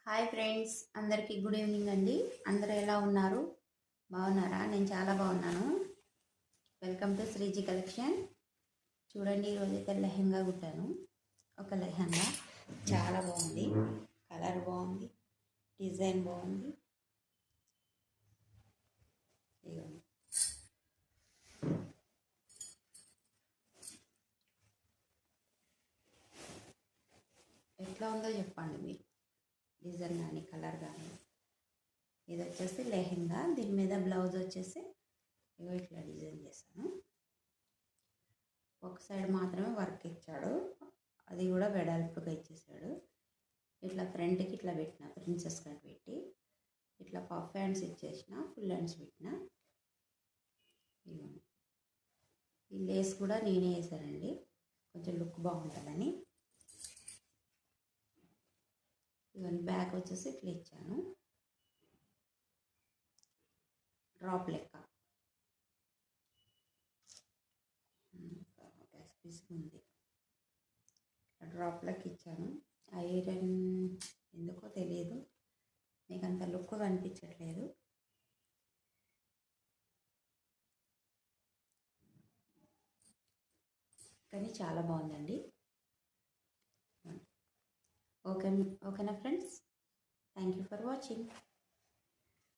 Hi friends, అందరికీ good evening అండి. అందరూ ఎలా ఉన్నారు? బాగున్నారా? నేను చాలా బాగున్నాను. Welcome to Sreeji collection. చూడండి, ఈరోజైతే లెహంగా కుట్టాను. ఒక లెహంగా చాలా బాగుంది, కలర్ బాగుంది, డిజైన్ బాగుంది. ఇదిగోండి, ఎట్లా ఉందో చెప్పండి మీరు, డిజైన్ కానీ కలర్ కానీ. ఇది వచ్చేసి లెహంగా, దీని మీద బ్లౌజ్ వచ్చేసి ఇగో ఇట్లా డిజైన్ చేశాను. ఒక సైడ్ మాత్రమే వర్క్ ఇచ్చాడు, అది కూడా వెడల్పుగా ఇచ్చేసాడు. ఇట్లా ఫ్రంట్కి ఇట్లా పెట్టిన ప్రిన్సెస్ కట్ పెట్టి, ఇట్లా పఫ్ హ్యాండ్స్ ఇచ్చేసిన, ఫుల్ హ్యాండ్స్ పెట్టిన. ఇవ్వండి, ఈ లేస్ కూడా నేనే వేసానండి, కొంచెం లుక్ బాగుంటుందని. ఇవన్నీ బ్యాక్ వచ్చేసి ఇట్లా ఇచ్చాను, డ్రాప్ లెక్క. ఉంది, డ్రాప్ లెక్క ఇచ్చాను. ఐరన్ ఎందుకో తెలియదు, మీకు అంత లుక్ కనిపించట్లేదు. కానీ చాలా బాగుందండి. ఓకేనా friends, thank you for watching.